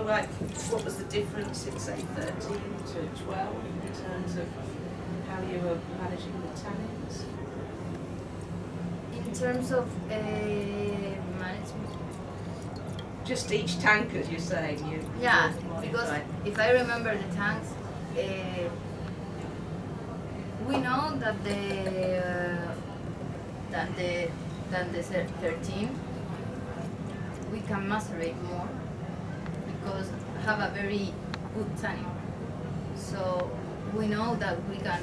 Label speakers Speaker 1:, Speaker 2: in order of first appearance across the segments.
Speaker 1: like, what was the difference in, say, 13 to 12 in terms of how you were managing the tannins?
Speaker 2: In terms of management?
Speaker 1: Just each tank, as you're saying,
Speaker 2: Yeah, because if I remember the tanks, we know that the 13 we can macerate more because have a very good tannin. So we know that we can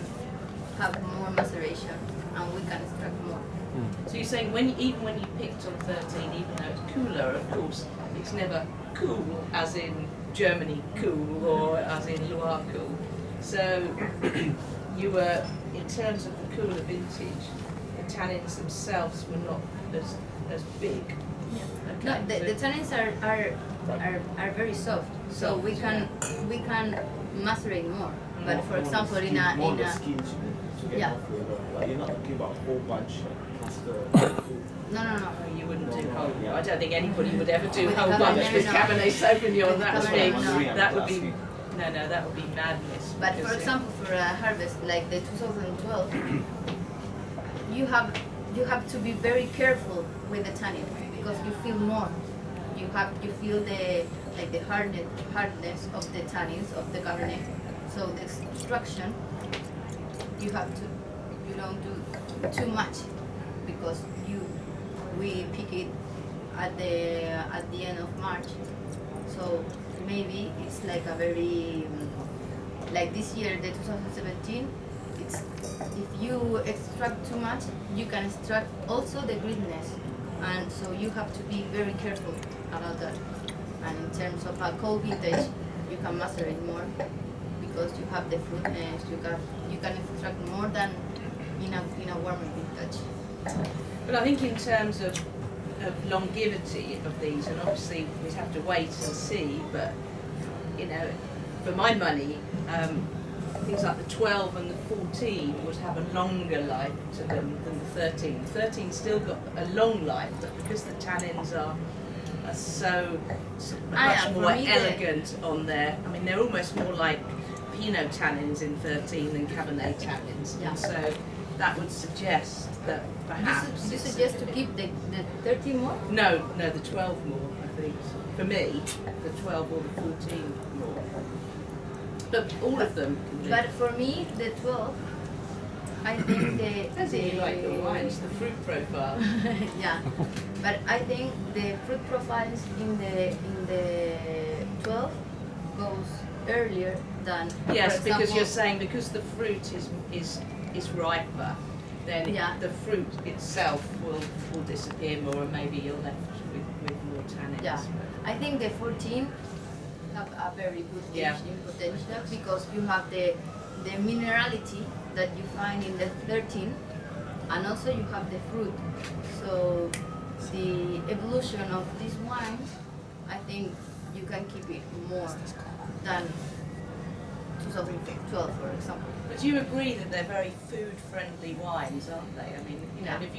Speaker 2: have more maceration and we can extract more.
Speaker 1: So you're saying even when you picked on 13, even though it's cooler, of course, it's never cool as in Germany cool or as in Loire cool. So you were, in terms of the cooler vintage, the tannins themselves were not as big.
Speaker 2: Yeah.
Speaker 1: Okay,
Speaker 2: No, the tannins are very soft, so we can macerate more. But for example, in a
Speaker 3: skin to get
Speaker 2: yeah.
Speaker 3: more flavor. Like you're not talking about a whole bunch
Speaker 2: No.
Speaker 1: You wouldn't do whole. I don't think anybody would ever do
Speaker 2: With
Speaker 1: whole
Speaker 2: the
Speaker 1: bunch
Speaker 2: Cabernet,
Speaker 1: with
Speaker 2: no.
Speaker 1: Cabernet Sauvignon. That would be
Speaker 2: no.
Speaker 1: that would be madness.
Speaker 2: But for
Speaker 1: because,
Speaker 2: example, for a harvest like the 2012, you have to be very careful with the tannin because you feel more. You feel the hardness of the tannins of the Cabernet. So the extraction, you don't do too much because we pick it at the end of March. So maybe it's like a very like this year, the 2017. It's if you extract too much, you can extract also the greenness, and so you have to be very careful about that. And in terms of a cold vintage, you can macerate more because you have the fruitness. You can extract more than in a warmer vintage.
Speaker 1: But I think in terms of longevity of these, and obviously we'd have to wait and see, but you know, for my money, things like the 12 and the 14 would have a longer life to them than the 13. The 13 still got a long life, but because the tannins are so much more elegant on there. I mean, they're almost more like Pinot tannins in 13 than Cabernet tannins,
Speaker 2: Yeah.
Speaker 1: and so that would suggest that perhaps
Speaker 2: You suggest to keep the 13 more?
Speaker 1: No, the 12 more, I think. For me, the 12 or the 14 more. But all of them can do.
Speaker 2: But for me, the 12, I think
Speaker 1: Depends if you like the wines, the fruit profile.
Speaker 2: yeah, but I think the fruit profiles in the 12 goes earlier than
Speaker 1: Yes,
Speaker 2: for
Speaker 1: because
Speaker 2: example,
Speaker 1: you're saying because the fruit is riper, then
Speaker 2: Yeah.
Speaker 1: the fruit itself will disappear more, and maybe you're left with more tannins.
Speaker 2: Yeah, I think the 14 have a very good
Speaker 1: Yeah.
Speaker 2: aging potential because you have the minerality that you find in the 13, and also you have the fruit. So the evolution of these wines, I think you can keep it more than 2012, for example.
Speaker 1: But do you agree that they're very food-friendly wines, aren't they? I mean, you know,
Speaker 2: Yeah.
Speaker 1: if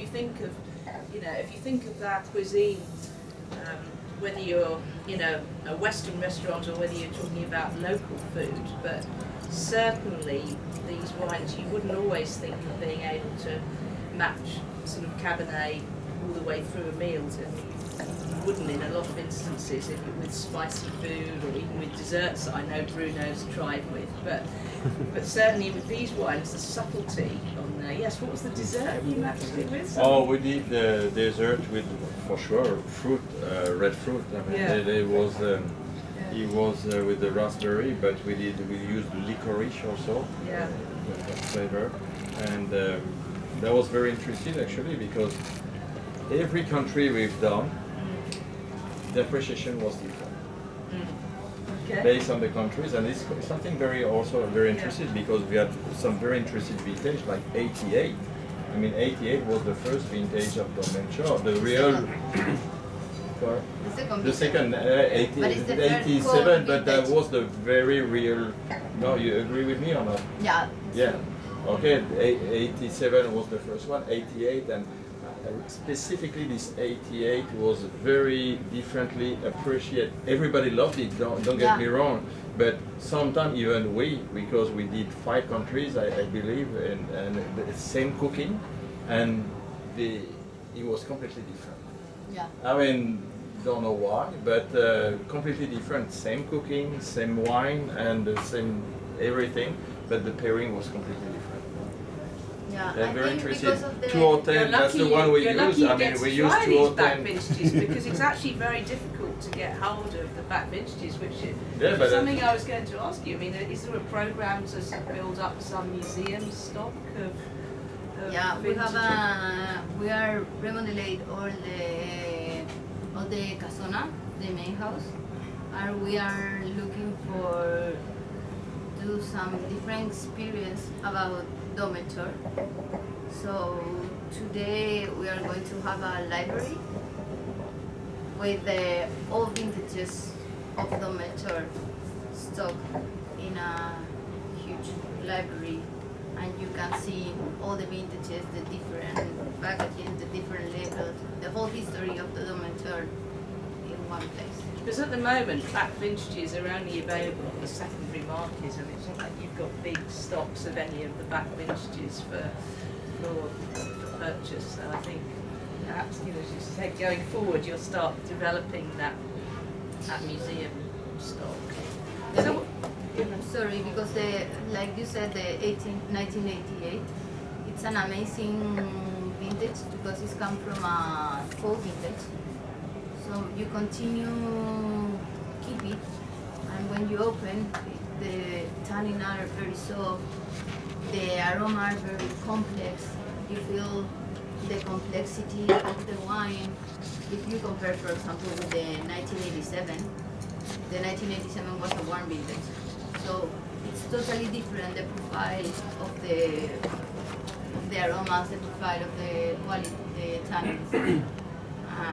Speaker 1: you think of that cuisine, whether you're, you know, a Western restaurant or whether you're talking about local food, but certainly these wines you wouldn't always think of being able to match sort of Cabernet all the way through a meal. You wouldn't in a lot of instances with spicy food or even with desserts that I know Bruno's tried with, but certainly with these wines, the subtlety on there. Yes, what was the dessert you matched it with?
Speaker 4: Oh, we did the dessert with, for sure, fruit, red fruit. I mean,
Speaker 1: Yeah.
Speaker 4: it was with the raspberry, but we used licorice also,
Speaker 1: Yeah.
Speaker 4: flavor, and that was very interesting actually because every country we've done, the appreciation was different
Speaker 1: Okay.
Speaker 4: based on the countries, and it's something very interesting because we had some very interesting vintage like 88. I mean, 88 was the first vintage of Domaine Shaw, the real. The second,
Speaker 2: But it's the third
Speaker 4: 87,
Speaker 2: cold
Speaker 4: but that
Speaker 2: vintage.
Speaker 4: was the very real. No, you agree with me or not?
Speaker 2: Yeah.
Speaker 4: Yeah. Okay, 87 was the first one, 88, and specifically this 88 was very differently appreciated. Everybody loved it, don't get me wrong, but sometimes even we, because we did 5 countries, I believe, and the same cooking, and it was completely different.
Speaker 2: Yeah.
Speaker 4: I mean, don't know why, but completely different. Same cooking, same wine, and the same everything, but the pairing was completely different.
Speaker 2: Yeah,
Speaker 4: They're
Speaker 2: I
Speaker 4: very
Speaker 2: think
Speaker 4: interested.
Speaker 2: because of the
Speaker 4: 210, that's the one we
Speaker 1: you're
Speaker 4: use.
Speaker 1: lucky you
Speaker 4: I mean,
Speaker 1: get
Speaker 4: we
Speaker 1: to
Speaker 4: use
Speaker 1: try these back
Speaker 4: 210.
Speaker 1: vintages because it's actually very difficult to get hold of the back vintages, which
Speaker 4: Yeah,
Speaker 1: is
Speaker 4: but
Speaker 1: something I was going to ask you. I mean, is there a program to build up some museum stock of
Speaker 2: Yeah, we
Speaker 1: vintage?
Speaker 2: have we are remodeled all the casona, the main house, and we are looking for do some different experience about dormitory. So today we are going to have a library with all vintages of dormitory stock in a huge library, and you can see all the vintages, the different packaging, the different labels, the whole history of the dormitory in one place.
Speaker 1: Because at the moment, back vintages are only available on the secondary market, and it's not like you've got big stocks of any of the back vintages for purchase. So I think perhaps, as you said, going forward, you'll start developing that museum stock. So,
Speaker 2: Sorry, because like you said, the 1988, it's an amazing vintage because it's come from a folk vintage. So you continue keep it, and when you open, the tannin are very soft, the aroma are very complex. You feel the complexity of the wine. If you compare, for example, with the 1987, the 1987 was a warm vintage. So it's totally different, the profile of the aromas, the profile of the quality, the tannins.